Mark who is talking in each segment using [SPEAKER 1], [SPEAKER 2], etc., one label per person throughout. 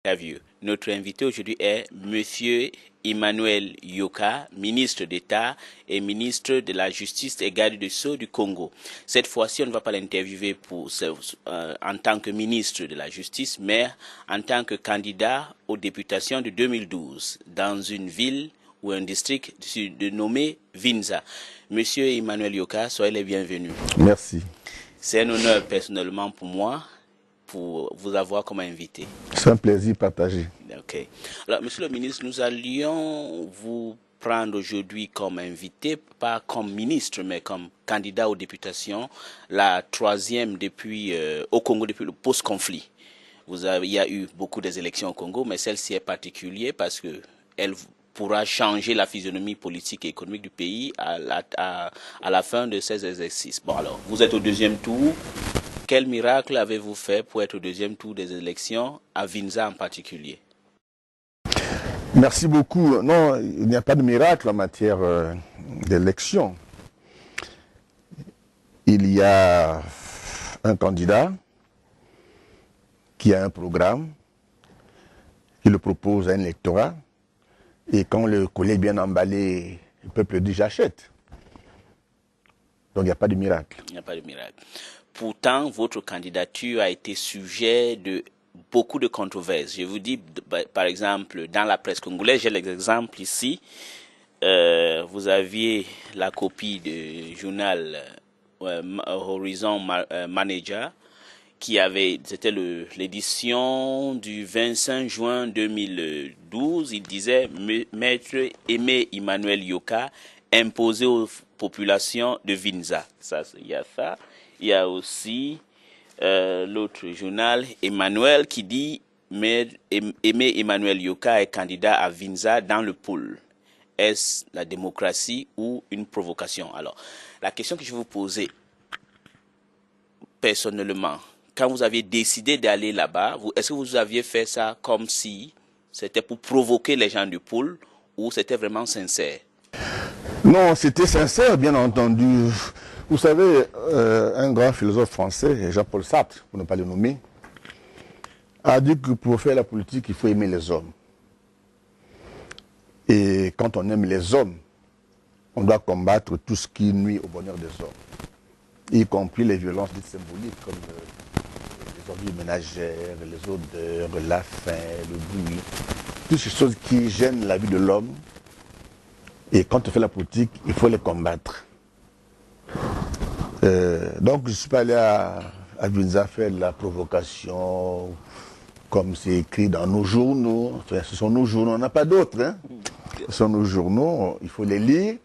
[SPEAKER 1] Interview. Notre invité aujourd'hui est Monsieur Emmanuel Yoka, ministre d'État et ministre de la Justice et garde des Sceaux du Congo. Cette fois-ci, on ne va pas l'interviewer en tant que ministre de la Justice, mais en tant que candidat aux députations de 2012 dans une ville ou un district nommé Vinza. Monsieur Emmanuel Yoka, soyez les bienvenus.
[SPEAKER 2] Merci.
[SPEAKER 1] C'est un honneur personnellement pour moi pour vous avoir comme invité.
[SPEAKER 2] C'est un plaisir partagé.
[SPEAKER 1] Ok. Alors, monsieur le ministre, nous allions vous prendre aujourd'hui comme invité, pas comme ministre, mais comme candidat aux députations, la troisième au Congo depuis le post-conflit. Il y a eu beaucoup des élections au Congo, mais celle-ci est particulière parce que elle pourra changer la physionomie politique et économique du pays à la fin de ces exercices. Bon, alors, vous êtes au deuxième tour. Quel miracle avez-vous fait pour être au deuxième tour des élections, à Vinza en particulier?
[SPEAKER 2] Merci beaucoup. Non, il n'y a pas de miracle en matière d'élection. Il y a un candidat qui a un programme, qui le propose à un électorat, et quand le collet est bien emballé, le peuple dit j'achète. Donc il n'y a pas de miracle.
[SPEAKER 1] Il n'y a pas de miracle. Pourtant, votre candidature a été sujet de beaucoup de controverses. Je vous dis, par exemple, dans la presse congolaise, j'ai l'exemple ici. Vous aviez la copie du journal Horizon Manager, c'était l'édition du 25 juin 2012. Il disait Maître Aimé Emmanuel Yoka imposé aux populations de Vinza. Ça, il y a ça. Il y a aussi l'autre journal, Emmanuel, qui dit Aimé Emmanuel Yoka est candidat à Vinza dans le pôle. Est-ce la démocratie ou une provocation? Alors, la question que je vais vous poser personnellement, quand vous aviez décidé d'aller là-bas, est-ce que vous aviez fait ça comme si c'était pour provoquer les gens du pôle ou c'était vraiment sincère?
[SPEAKER 2] Non, c'était sincère, bien entendu. Vous savez, un grand philosophe français, Jean-Paul Sartre, pour ne pas le nommer, a dit que pour faire la politique, il faut aimer les hommes. Et quand on aime les hommes, on doit combattre tout ce qui nuit au bonheur des hommes, y compris les violences dites symboliques, comme les ordures ménagères, les odeurs, la faim, le bruit, toutes ces choses qui gênent la vie de l'homme. Et quand on fait la politique, il faut les combattre. Donc je ne suis pas allé à Vinza faire de la provocation, comme c'est écrit dans nos journaux. Enfin, ce sont nos journaux, on n'a pas d'autres. Hein. Ce sont nos journaux, il faut les lire.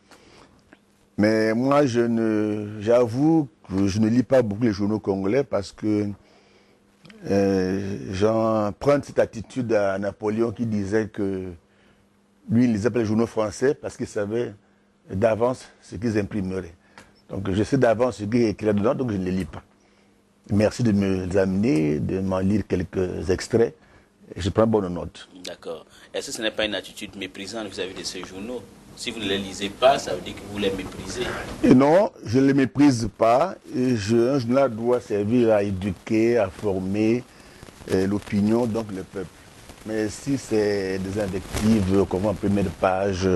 [SPEAKER 2] Mais moi, j'avoue que je ne lis pas beaucoup les journaux congolais parce que j'emprunte cette attitude à Napoléon qui disait que lui, il lisait pas les journaux français parce qu'il savait d'avance ce qu'ils imprimeraient. Donc je sais d'avance ce qui est écrit dedans, donc je ne les lis pas. Merci de me amener, de m'en lire quelques extraits. Je prends bonne note.
[SPEAKER 1] D'accord. Est-ce que ce n'est pas une attitude méprisante vis-à-vis de ces journaux? Si vous ne les lisez pas, ça veut dire que vous les méprisez.
[SPEAKER 2] Et non, je ne les méprise pas. Un journal doit servir à éduquer, à former l'opinion, donc le peuple. Mais si c'est des invectives comme en première page,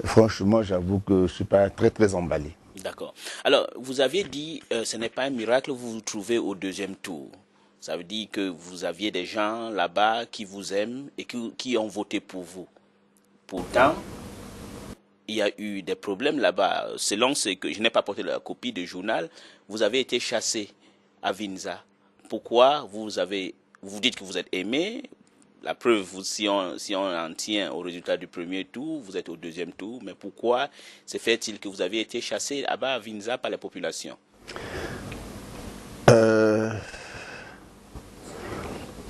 [SPEAKER 2] franchement, j'avoue que je ne suis pas très, très emballé.
[SPEAKER 1] D'accord. Alors, vous aviez dit ce n'est pas un miracle, vous vous trouvez au deuxième tour. Ça veut dire que vous aviez des gens là-bas qui vous aiment et qui ont voté pour vous. Pourtant, il y a eu des problèmes là-bas. Selon ce que je n'ai pas porté la copie du journal, vous avez été chassé à Vinza. Pourquoi vous dites que vous êtes aimé? La preuve, si on en tient au résultat du premier tour, vous êtes au deuxième tour. Mais pourquoi se fait-il que vous avez été chassé là-bas à Vinza par la population?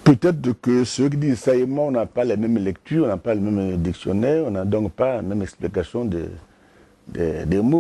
[SPEAKER 2] Peut-être que ceux qui disent ça et moi, on n'a pas la même lecture, on n'a pas le même dictionnaire, on n'a donc pas la même explication des mots.